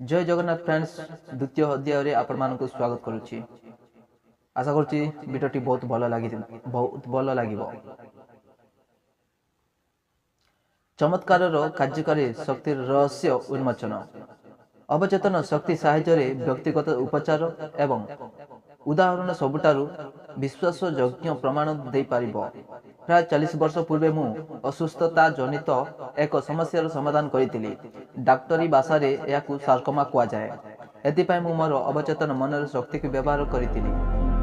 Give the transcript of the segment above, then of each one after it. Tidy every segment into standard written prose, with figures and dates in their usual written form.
जय जगन्नाथ फ्रेंड्स द्वितीय अध्याय आपण मानक स्वागत करुच्ची। आशा करुच्ची भिडियोटी बहुत भल लगिब। चमत्कार कार्यकारी शक्ति रहस्य उन्मोचन। अवचेतन शक्ति साहाय्य व्यक्तिगत उपचार एवं उदाहरण सबुठारु विश्वासयोग्य प्रमाण दे पारिबो। प्राय 40 वर्ष पूर्वे मु असुस्थता जनित एक समस्यार समाधान करिथिली। डाक्टरी भाषारे याकु सार्कोमा कुआ जाए। एथिपाई मु मोर अवचेतन मनर शक्ति को व्यवहार करिथिली,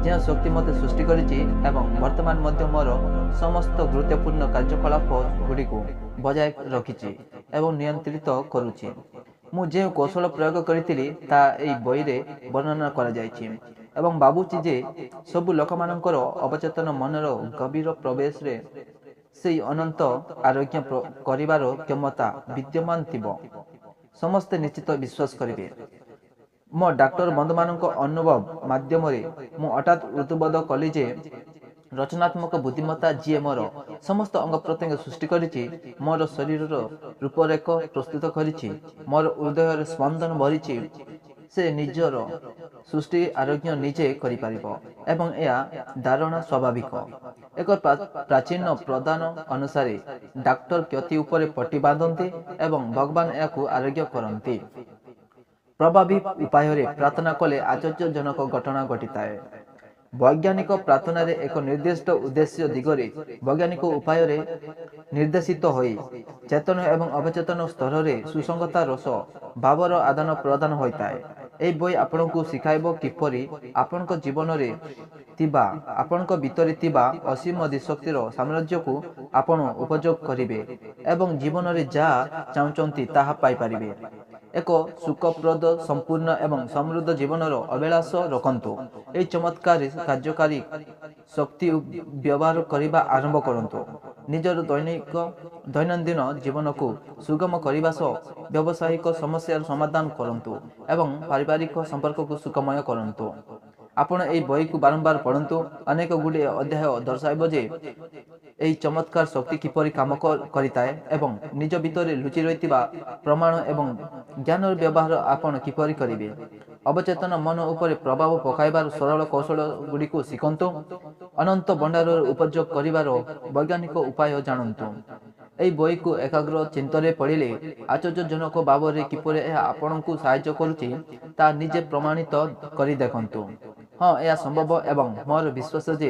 जे शक्ति मते सृष्टि करिछि एवं वर्तमान मध्य मोर समस्त गुरुत्वपूर्ण कार्यकलाप गुड़िको बजाय रखिछि एवं नियंत्रित करुछि। मु जे कौशल प्रयोग करिथिली ता एई बही रे वर्णना करा जायछि एवं भाबुछि जे सबु लोकमानंकर अवचेतन मनर गभीर प्रवेश रे से अनंत आरोग्य करिवार क्षमता विद्यमान थिबो। समस्ते निश्चित विश्वास करिवे। मो डाक्टर बंधुमानंक अनुभव माध्यम रे मु हठात ऋतुबोध कली जे रचनात्मक बुद्धिमत्ता जी मोर समस्त अंग प्रत्यंग सृष्टि करिछि, मोर शरीर रूपरेख प्रस्तुत करिछि, मोर हृदय स्पंदन भरिछि, से निजर सृष्टि आरोग्य निजे करि परिबो एवं या धारणा स्वाभाविक। एक प्राचीन प्रदान अनुसार डाक्टर क्षति उपरे पट्टी बांधते एवं भगवान याकू आरोग्य करती। प्रभावी उपाय रे प्रार्थना कले आश्चर्यजनक घटना घटिताए। वैज्ञानिक प्रार्थना रे एक निर्दिष्ट उद्देश्य दिगरे वैज्ञानिक उपाय रे निर्देशित होई चेतन एवं अवचेतन स्तर रे सुसंगता रस भावर आदान प्रदान होइताए। एई बई आपनकु सिखाइबो किपरि आपनक जीवन रे तिबा आपनक भितरे तिबा असीम दिशक्तिर साम्राज्य को आपण उपयोग करिवे एवं जीवन रे जा चाहुचंती ताहा पाई परिवे। एक सुखप्रद संपूर्ण एवं समृद्ध जीवनर अभिलाष रखंतु। ए चमत्कार कार्यकारी शक्ति व्यवहार करने आरंभ करंतु। निजर दैनंदिन जीवन को सुगम करने सह व्यावसायिक समस्या समाधान करंतु एवं पारिवारिक संपर्क को सुखमय करंतु। आपण ए बही को बारंबार पढ़ंतु। अनेक गुड़े अध्याय दर्शाइब जे एई चमत्कार शक्ति किपरि काम करिताए एवं निज भितरे लुचि रहितिबा प्रमाण एवं ज्ञान व्यवहार आपण किपरि करिवे। अवचेतन मन उपरे प्रभाव पकाइबार सरल कौशल गुड़िको शिखंतु। अनंत भंडार उपयोग करिबार वैज्ञानिक उपाय जानंतु। एई बही को एकाग्र चिंतन पढ़िले आश्चर्यजनक भाव में किपरि आपण को साहाय्य करुछि ता निजे प्रमाणित करि देखंतु। हाँ, यह संभव एवं मोर विश्वास जे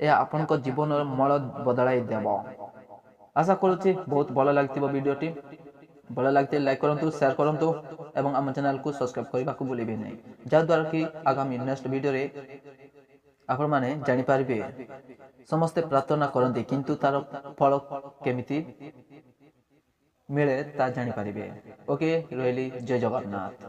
यह आपण जीवन मल बदलाई देव। आशा करुच्ची बहुत भल लगी वीडियोटी। भल लगे लाइक करंतु, शेयर करंतु एवं आम चैनल को सब्सक्राइब करने को भूलिबे नहीं, जहाद्वारा कि आगामी नेक्स्ट वीडियो रे आपण माने जानि पारिबे। समस्ते प्रार्थना करंती किंतु तार फल केमिति मिले ता जानि पारिबे। ओके, रोहिली। जय जगन्नाथ।